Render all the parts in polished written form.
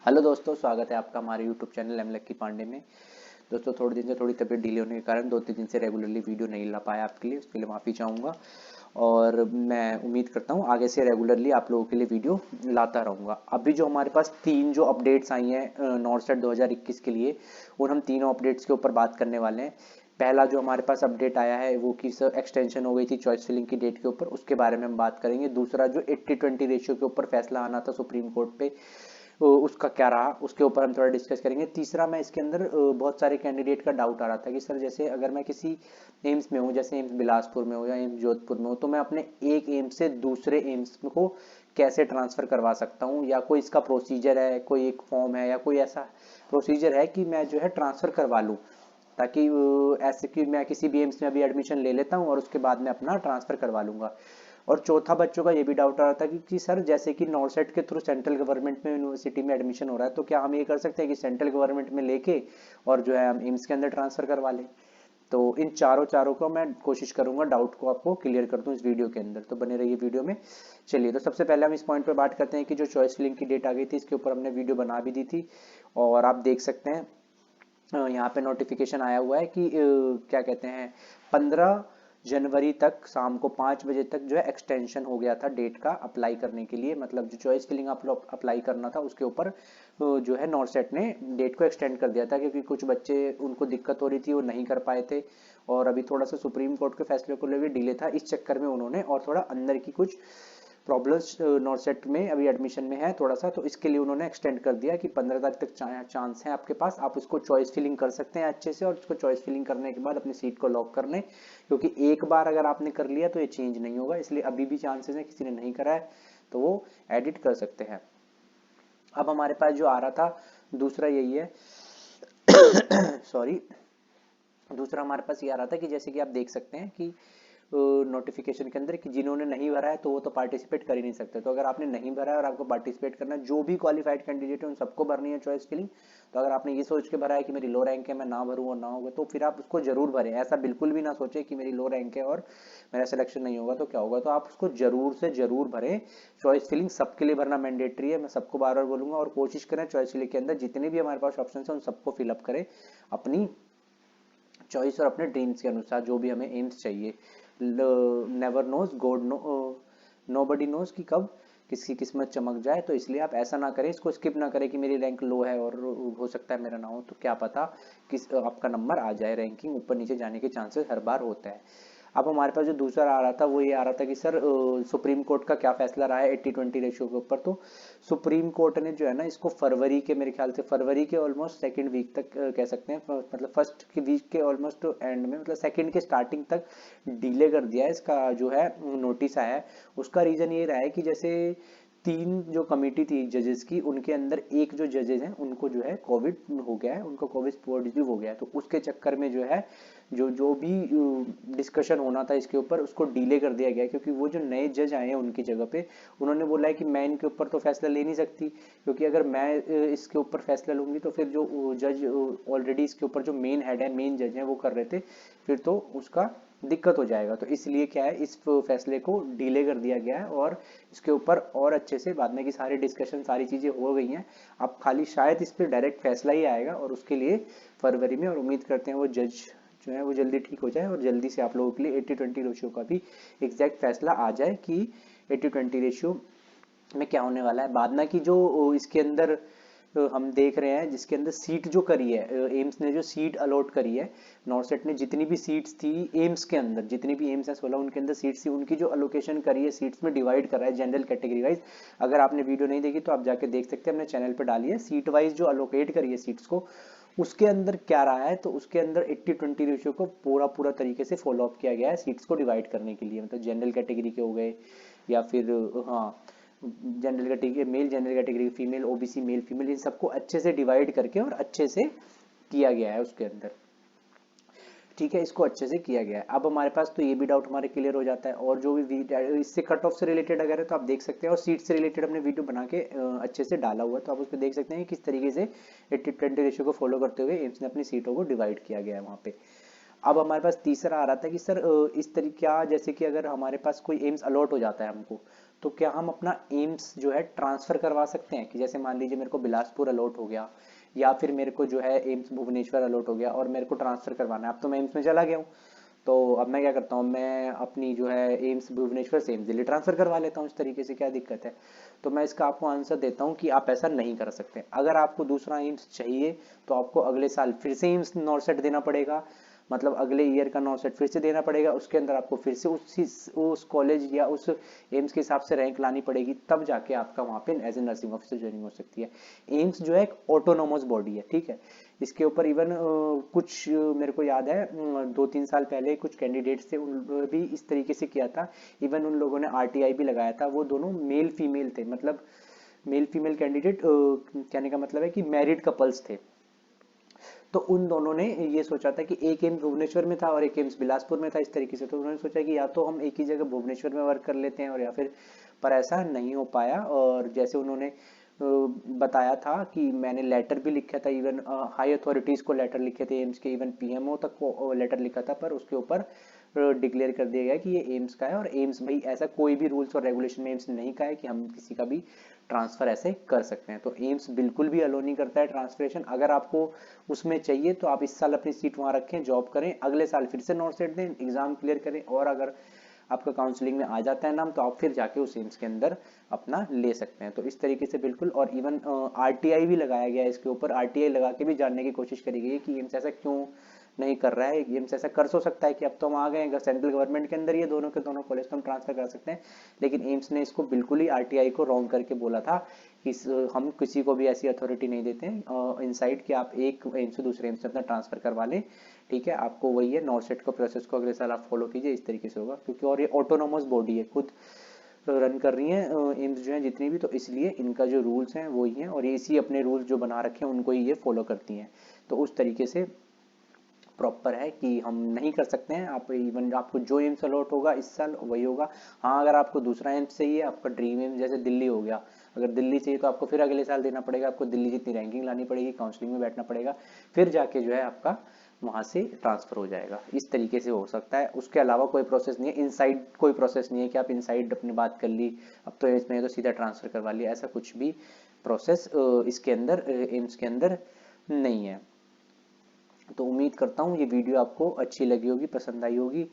Hello दोस्तों, स्वागत है आपका हमारे यूट्यूब चैनल एम लक्की पांडे में। दोस्तों, थोड़े दिन से थोड़ी तबीयत ढीली होने के कारण 2-3 दिन से रेगुलरली वीडियो नहीं ला पाया आपके लिए, उसके लिए माफ़ी चाहूँगा। और मैं उम्मीद करता हूँ आगे से रेगुलरली आप लोगों के लिए वीडियो लाता रहूँगा। अभी जो हमारे पास 3 जो अपडेट्स आई हैं नॉर्सेट 2021 के लिए, और हम तीनों अपडेट्स के ऊपर बात करने वाले हैं। पहला जो हमारे पास अपडेट आया है वो कि सर एक्सटेंशन हो गई थी चॉइस फिलिंग की डेट के ऊपर, उसके बारे में हम बात करेंगे। दूसरा जो 80-20 रेशियो के ऊपर फैसला आना था सुप्रीम कोर्ट पे, उसका क्या रहा, उसके ऊपर हम थोड़ा डिस्कस करेंगे। तीसरा, मैं इसके अंदर बहुत सारे कैंडिडेट का डाउट आ रहा था कि सर जैसे अगर मैं किसी एम्स में हूँ, जैसे एम्स बिलासपुर में हो या एम्स जोधपुर में हो, तो मैं अपने एक एम्स से दूसरे एम्स को कैसे ट्रांसफ़र करवा सकता हूँ, या कोई इसका प्रोसीजर है, कोई एक फॉर्म है या कोई ऐसा प्रोसीजर है कि मैं जो है ट्रांसफ़र करवा लूँ, ताकि ऐसे कि मैं किसी भी एम्स में अभी एडमिशन ले लेता हूँ और उसके बाद में अपना ट्रांसफ़र करवा लूँगा। और चौथा, बच्चों का ये भी डाउट आ रहा था कि सर जैसे कि नॉर्सेट के थ्रू सेंट्रल गवर्नमेंट में यूनिवर्सिटी में एडमिशन हो रहा है, तो क्या हम ये कर सकते हैं कि सेंट्रल गवर्नमेंट में लेके और जो है हम एम्स के अंदर ट्रांसफ़र करवा लें। तो इन चारों चारों को मैं कोशिश करूंगा डाउट को आपको क्लियर कर दूं इस वीडियो के अंदर, तो बने रहिए वीडियो में। चलिए, तो सबसे पहले हम इस पॉइंट पर बात करते हैं कि जो चॉइस फिलिंग की डेट आ गई थी, इसके ऊपर हमने वीडियो बना भी दी थी। और आप देख सकते हैं यहाँ पे नोटिफिकेशन आया हुआ है कि क्या कहते हैं, 15 जनवरी तक शाम को 5 बजे तक जो है एक्सटेंशन हो गया था डेट का अप्लाई करने के लिए। मतलब जो चॉइस फिलिंग आप लोग अप्लाई करना था उसके ऊपर जो है नॉर्सेट ने डेट को एक्सटेंड कर दिया था, क्योंकि कुछ बच्चे उनको दिक्कत हो रही थी, वो नहीं कर पाए थे। और अभी थोड़ा सा सुप्रीम कोर्ट के फैसले को लेकर डिले था, इस चक्कर में उन्होंने और थोड़ा अंदर की कुछ प्रॉब्लम्स नॉर्सेट में अभी एडमिशन में है थोड़ा सा, तो इसके लिए उन्होंने एक्सटेंड कर दिया कि 15 तारीख तक चांस है आपके पास, आप उसको चॉइस फिलिंग कर सकते हैं अच्छे से, और उसको चॉइस फिलिंग करने के बाद अपनी सीट को लॉक कर लें, क्योंकि एक बार अगर आपने कर लिया तो ये चेंज नहीं होगा। इसलिए अभी भी चांसेस है, किसी ने नहीं करा है तो वो एडिट कर सकते हैं। अब हमारे पास जो आ रहा था दूसरा यही है सॉरी, दूसरा हमारे पास ये आ रहा था कि जैसे कि आप देख सकते हैं कि नोटिफिकेशन के अंदर कि जिन्होंने नहीं भरा है तो वो तो पार्टिसिपेट कर ही नहीं सकते। तो अगर आपने नहीं भरा है और आपको पार्टिसिपेट करना है, जो भी क्वालिफाइड कैंडिडेट है उन सबको भरनी है चॉइस फिलिंग। तो अगर आपने ये सोच के भरा है कि मेरी लो रैंक है, मैं ना भरूँ और ना होगा, तो फिर आप उसको जरूर भरें। ऐसा बिल्कुल भी ना सोचे कि मेरी लो रैंक है और मेरा सिलेक्शन नहीं होगा तो क्या होगा, तो आप उसको जरूर से जरूर भरें। चॉइस फिलिंग सबके लिए भरना मैंडेटरी है, मैं सबको बार बार बोलूंगा। और कोशिश करें चॉइस फिलिंग के अंदर जितने भी हमारे पास ऑप्शन है उन सबको फिलअप करें अपनी चॉइस और अपने ड्रीम्स के अनुसार, जो भी हमें एम्स चाहिए। Never knows God know, nobody knows कि कब किसकी किस्मत चमक जाए। तो इसलिए आप ऐसा ना करें, इसको स्किप ना करें कि मेरी रैंक लो है और हो सकता है मेरा ना हो, तो क्या पता किस आपका नंबर आ जाए। रैंकिंग ऊपर नीचे जाने के चांसेस हर बार होता है। अब हमारे पास जो दूसरा आ रहा था वो ये आ रहा था कि सर सुप्रीम कोर्ट का क्या फैसला रहा है 80-20 रेशियो के ऊपर। तो सुप्रीम कोर्ट ने जो है ना इसको फरवरी के, मेरे ख्याल से फरवरी के ऑलमोस्ट सेकंड वीक तक कह सकते हैं, मतलब फर्स्ट की वीक के ऑलमोस्ट एंड में, मतलब सेकंड के स्टार्टिंग तक डिले कर दिया है। इसका जो है नोटिस आया है, उसका रीजन ये रहा है कि जैसे 3 जो कमेटी थी जजेस की, उनके अंदर एक जो जजेस हैं उनको जो है कोविड हो गया है, उनको कोविड पॉजिटिव हो गया है। तो उसके चक्कर में जो है जो जो भी डिस्कशन होना था इसके ऊपर, उसको डिले कर दिया गया, क्योंकि वो जो नए जज आए हैं उनकी जगह पे, उन्होंने बोला है कि मैं इनके ऊपर तो फैसला ले नहीं सकती, क्योंकि अगर मैं इसके ऊपर फैसला लूंगी तो फिर जो जज ऑलरेडी इसके ऊपर जो मेन हेड है, मेन जज है, वो कर रहे थे, फिर तो उसका दिक्कत हो जाएगा। तो इसलिए क्या है, इस फैसले को डिले कर दिया गया है, और इसके ऊपर और अच्छे से बाद में की सारी डिस्कशन सारी चीज़ें हो गई हैं। अब खाली शायद इस पर डायरेक्ट फैसला ही आएगा, और उसके लिए फरवरी में, और उम्मीद करते हैं वो जज जो है वो जल्दी ठीक हो जाए और जल्दी से आप लोगों के लिए 80-20 रेशियो का भी एग्जैक्ट फैसला आ जाए कि 80-20 रेशियो में क्या होने वाला है। बाद में की जो इसके अंदर हम देख रहे हैं, जिसके अंदर सीट जो करी है, एम्स ने जो सीट अलॉट करी है, नॉर्सेट ने जितनी भी सीट्स थी एम्स के अंदर, जितनी भी एम्स है 16 उनके अंदर सीट्स थी, उनकी जो अलोकेशन करी है सीट्स में डिवाइड करा है जनरल कैटेगरी वाइज। अगर आपने वीडियो नहीं देखी तो आप जाके देख सकते हैं, अपने चैनल पर डाली है, सीट वाइज जो अलोकेट करी है सीट्स को, उसके अंदर क्या रहा है, तो उसके अंदर 80-20 रेशियो को पूरा पूरा तरीके से फॉलो अप किया गया है सीट्स को डिवाइड करने के लिए। मतलब जनरल कैटेगरी के हो गए, या फिर हाँ general category male, general category female, OBC male female, इन सबको अच्छे से डिवाइड करके और अच्छे से किया गया है उसके अंदर। ठीक है, इसको अच्छे से किया गया है। अब हमारे पास तो ये भी डाउट हमारे क्लियर हो जाता है, और जो भी इससे कट ऑफ से रिलेटेड अगर है तो आप देख सकते हैं, और सीट से रिलेटेड हमने वीडियो बना के अच्छे से डाला हुआ है, तो आप उस पर देख सकते हैं किस तरीके से 80-20 रेशियो को फॉलो करते हुए एम्स ने अपनी सीटों को डिवाइड किया गया है वहाँ पे। अब हमारे पास तीसरा आ रहा था कि सर इस तरीके क्या, जैसे कि अगर हमारे पास कोई एम्स अलॉट हो जाता है हमको, तो क्या हम अपना एम्स जो है ट्रांसफर करवा सकते हैं कि जैसे मान लीजिए मेरे को बिलासपुर अलॉट हो गया या फिर मेरे को जो है एम्स भुवनेश्वर अलॉट हो गया और मेरे को ट्रांसफर करवाना है। अब तो मैं एम्स में चला गया हूँ, तो अब मैं क्या करता हूँ, मैं अपनी जो है एम्स भुवनेश्वर से एम्स दिल्ली ट्रांसफर करवा लेता हूँ। इस तरीके से क्या दिक्कत है? तो मैं इसका आपको आंसर देता हूँ कि आप ऐसा नहीं कर सकते। अगर आपको दूसरा एम्स चाहिए तो आपको अगले साल फिर से एम्स नॉर्सेट देना पड़ेगा, मतलब अगले ईयर का नॉर्सेट फिर से देना पड़ेगा। उसके अंदर आपको फिर से उस कॉलेज या उस एम्स के हिसाब से रैंक लानी पड़ेगी, तब जाके आपका वहाँ पे as a nursing officer joining हो सकती है। एम्स जो है एक ऑटोनोमस बॉडी है, ठीक है। इसके ऊपर इवन कुछ मेरे को याद है 2-3 साल पहले कुछ कैंडिडेट्स थे, उन्होंने भी इस तरीके से किया था। इवन उन लोगों ने आरटीआई भी लगाया था। वो दोनों मेल फीमेल थे, मतलब मेल फीमेल कैंडिडेट, कहने का मतलब है कि मैरिड कपल्स थे। तो उन दोनों ने ये सोचा था कि एक एम्स भुवनेश्वर में था और एक एम्स बिलासपुर में था, इस तरीके से। तो उन्होंने सोचा कि या तो हम एक ही जगह भुवनेश्वर में वर्क कर लेते हैं और या फिर, पर ऐसा नहीं हो पाया। और जैसे उन्होंने बताया था कि मैंने लेटर भी लिखा था, इवन हाई अथॉरिटीज को लेटर लिखे थे एम्स के, इवन पीएमओ तक को लेटर लिखा था, पर उसके ऊपर डिक्लेयर कर दिया गया कि ये एम्स का है। और एम्स भाई ऐसा कोई भी रूल्स और रेगुलेशन में एम्स ने नहीं कहा है कि हम किसी का भी ट्रांसफर ऐसे कर सकते हैं। तो एम्स बिल्कुल भी अलो नहीं करता है ट्रांसफरेशन। अगर आपको उसमें चाहिए तो आप इस साल अपनी सीट वहां रखें, जॉब करें, अगले साल फिर से नॉर्सेट दें, एग्जाम क्लियर करें, और अगर आपका काउंसलिंग में आ जाता है नाम तो आप फिर जाके उस एम्स के अंदर अपना ले सकते हैं। तो इस तरीके से बिल्कुल। और इवन आरटीआई भी लगाया गया है इसके ऊपर। आरटीआई लगा के भी जानने की कोशिश करी गई है कि एम्स ऐसा क्यों नहीं कर रहा है। एम्स ऐसा कर सो सकता है कि अब तो हम आ गए हैं सेंट्रल गवर्नमेंट के अंदर, ये दोनों के दोनों कॉलेज तो हम ट्रांसफर कर सकते हैं, लेकिन एम्स ने इसको बिल्कुल ही आरटीआई को रॉन्ग करके बोला था कि हम किसी को भी ऐसी अथॉरिटी नहीं देते हैं इनसाइड कि आप एक एम्स से दूसरे एम्स में अपना ट्रांसफर करवा लें। ठीक है, आपको वही है नॉर्सेट को प्रोसेस को अगले साल आप फॉलो कीजिए, इस तरीके से होगा। क्योंकि और ये ऑटोनोमस बॉडी है, खुद रन कर रही हैं एम्स जो है जितनी भी, तो इसलिए इनका जो रूल्स हैं वही हैं और इसी अपने रूल्स जो बना रखे हैं उनको ही ये फॉलो करती हैं। तो उस तरीके से प्रॉपर है कि हम नहीं कर सकते हैं। आप इवन आपको जो एम्स अलॉट होगा इस साल वही होगा। हाँ, अगर आपको दूसरा एम्स चाहिए, आपका ड्रीम एम्स जैसे दिल्ली हो गया, अगर दिल्ली चाहिए तो आपको फिर अगले साल देना पड़ेगा, आपको दिल्ली जितनी रैंकिंग लानी पड़ेगी, काउंसलिंग में बैठना पड़ेगा, फिर जाके जो है आपका वहां से ट्रांसफर हो जाएगा। इस तरीके से हो सकता है, उसके अलावा कोई प्रोसेस नहीं है। इनसाइड कोई प्रोसेस नहीं है कि आप इनसाइड अपनी बात कर ली, अब तो एम्स में तो सीधा ट्रांसफर करवा लिया, ऐसा कुछ भी प्रोसेस इसके अंदर एम्स के अंदर नहीं है। तो उम्मीद करता हूँ ये वीडियो आपको अच्छी लगी होगी, पसंद आई होगी,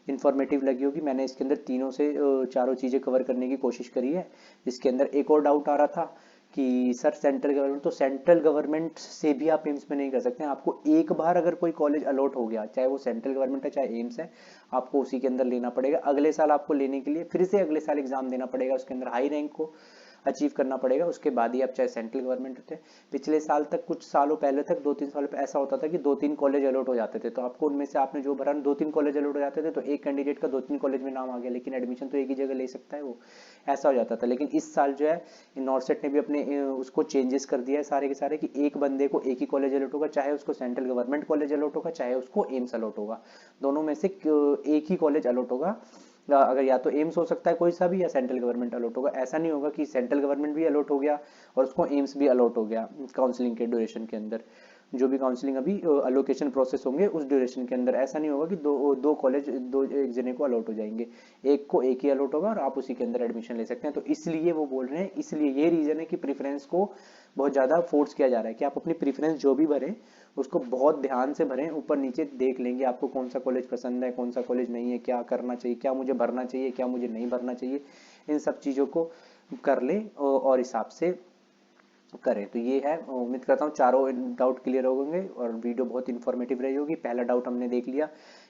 इन्फॉर्मेटिव लगी होगी। मैंने इसके अंदर तीनों से चारों चीज़ें कवर करने की कोशिश करी है। इसके अंदर एक और डाउट आ रहा था कि सर सेंट्रल गवर्नमेंट, तो सेंट्रल गवर्नमेंट से भी आप एम्स में नहीं कर सकते हैं। आपको एक बार अगर कोई कॉलेज अलॉट हो गया, चाहे वो सेंट्रल गवर्नमेंट है चाहे एम्स है, आपको उसी के अंदर लेना पड़ेगा। अगले साल आपको लेने के लिए फिर से अगले साल एग्जाम देना पड़ेगा, उसके अंदर हाई रैंक को अचीव करना पड़ेगा, उसके बाद ही आप चाहे सेंट्रल गवर्नमेंट होते हैं। पिछले साल तक, कुछ सालों पहले तक, 2-3 साल पहले ऐसा होता था कि 2-3 कॉलेज अलॉट हो जाते थे, तो आपको उनमें से आपने जो भरा 2-3 कॉलेज अलॉट हो जाते थे, तो एक कैंडिडेट का 2-3 कॉलेज में नाम आ गया, लेकिन एडमिशन तो एक ही जगह ले सकता है वो, ऐसा हो जाता था। लेकिन इस साल जो है नॉर्सेट ने भी अपने उसको चेंजेस कर दिया है सारे के सारे, कि एक बंदे को एक ही कॉलेज अलॉट होगा, चाहे उसको सेंट्रल गवर्नमेंट कॉलेज अलॉट होगा चाहे उसको एम्स अलॉट होगा, दोनों में से एक ही कॉलेज अलॉट होगा। अगर या तो एम्स हो सकता है कोई सा भी, या सेंट्रल गवर्नमेंट अलॉट होगा। ऐसा नहीं होगा कि सेंट्रल गवर्नमेंट भी अलॉट हो गया और उसको एम्स भी अलॉट हो गया काउंसलिंग के ड्यूरेशन के अंदर, जो भी काउंसलिंग अभी अलोकेशन प्रोसेस होंगे उस ड्यूरेशन के अंदर। ऐसा नहीं होगा कि दो दो कॉलेज दो एक जने को अलॉट हो जाएंगे, एक को एक ही अलॉट होगा और आप उसी के अंदर एडमिशन ले सकते हैं। तो इसलिए वो बोल रहे हैं, इसलिए ये रीजन है कि प्रेफरेंस को बहुत ज़्यादा फोर्स किया जा रहा है कि आप अपनी प्रेफरेंस जो भी भरें उसको बहुत ध्यान से भरें, ऊपर नीचे देख लेंगे आपको कौन सा कॉलेज पसंद है, कौन सा कॉलेज नहीं है, क्या करना चाहिए, क्या मुझे भरना चाहिए, क्या मुझे नहीं भरना चाहिए, इन सब चीज़ों को कर ले और हिसाब से करें। तो ये है, उम्मीद करता हूँ चारों डाउट क्लियर हो होंगे और वीडियो बहुत इन्फॉर्मेटिव रही होगी। पहला डाउट हमने देख लिया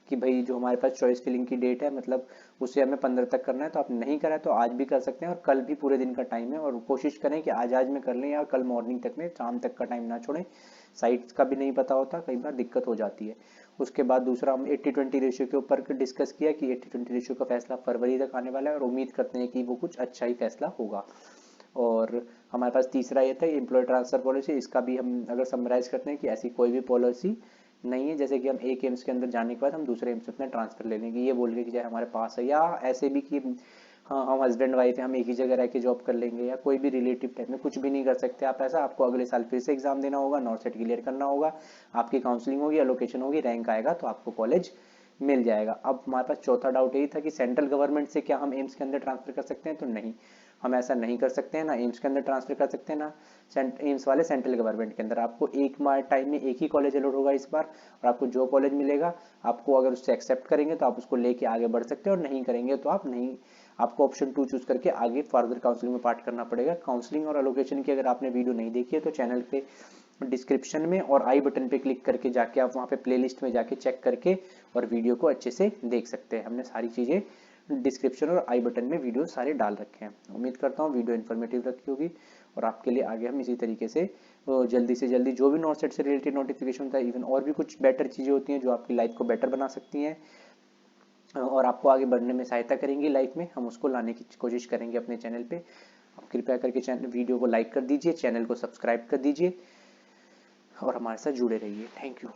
कि भाई जो हमारे पास चॉइस फिलिंग की डेट है, मतलब उसे हमें 15 तक करना है, तो आप नहीं करा तो आज भी कर सकते हैं और कल भी पूरे दिन का टाइम है, और कोशिश करें कि आज में कर लें या कल मॉर्निंग तक में, शाम तक का टाइम ना छोड़ें। साइट्स का भी नहीं पता होता, कई बार दिक्कत हो जाती है। उसके बाद दूसरा हम 80-20 रेशियो के ऊपर डिस्कस किया कि 80-20 रेशियो का फैसला फरवरी तक आने वाला है और उम्मीद करते हैं कि वो कुछ अच्छा ही फैसला होगा। और हमारे पास तीसरा ये था एम्प्लॉय ट्रांसफर पॉलिसी, इसका भी हम अगर समराइज करते हैं कि ऐसी कोई भी पॉलिसी नहीं है जैसे कि हम एक एम्स के अंदर जाने के बाद हम दूसरे एम्स में अपना ट्रांसफर ले लेंगे, ये बोल के कि चाहे हमारे पास है, या ऐसे भी कि हाँ हम हस्बैंड वाइफ है, हम एक ही जगह रह के जॉब कर लेंगे, या कोई भी रिलेटिव टाइप में कुछ भी नहीं कर सकते आप ऐसा। आपको अगले साल फिर से एग्जाम देना होगा, नॉर्सेट क्लियर करना होगा, आपकी काउंसलिंग होगी, अलोकेशन होगी, रैंक आएगा तो आपको कॉलेज मिल जाएगा। अब हमारे पास चौथा डाउट यही था कि सेंट्रल गवर्नमेंट से क्या हम एम्स के अंदर ट्रांसफर कर सकते हैं, तो नहीं, हम ऐसा नहीं कर सकते हैं, ना एम्स के अंदर ट्रांसफर कर सकते हैं, ना एम्स वाले सेंट्रल गवर्नमेंट के अंदर। आपको एक टाइम में एक ही कॉलेज अलॉट होगा इस बार, और आपको जो कॉलेज मिलेगा आपको अगर उससे एक्सेप्ट करेंगे तो आप उसको लेके आगे बढ़ सकते हैं, और नहीं करेंगे तो आप नहीं, आपको ऑप्शन 2 चूज करके आगे फर्दर काउंसलिंग में पार्ट करना पड़ेगा। काउंसलिंग और एलोकेशन की अगर आपने वीडियो नहीं देखी है तो चैनल पे डिस्क्रिप्शन में और आई बटन पे क्लिक करके जाके आप वहाँ पे प्लेलिस्ट में जाके चेक करके और वीडियो को अच्छे से देख सकते हैं। हमने सारी चीज़ें डिस्क्रिप्शन और आई बटन में वीडियो सारे डाल रखे हैं। उम्मीद करता हूँ वीडियो इन्फॉर्मेटिव रखी होगी, और आपके लिए आगे हम इसी तरीके से जल्दी से जल्दी जो भी नॉट सेट से रिलेटेड नोटिफिकेशन होता है, इवन और भी कुछ बेटर चीज़ें होती हैं जो आपकी लाइफ को बेटर बना सकती हैं और आपको आगे बढ़ने में सहायता करेंगी लाइफ में, हम उसको लाने की कोशिश करेंगे अपने चैनल पे। आप कृपया करके चैनल वीडियो को लाइक कर दीजिए, चैनल को सब्सक्राइब कर दीजिए और हमारे साथ जुड़े रहिए। Thank you.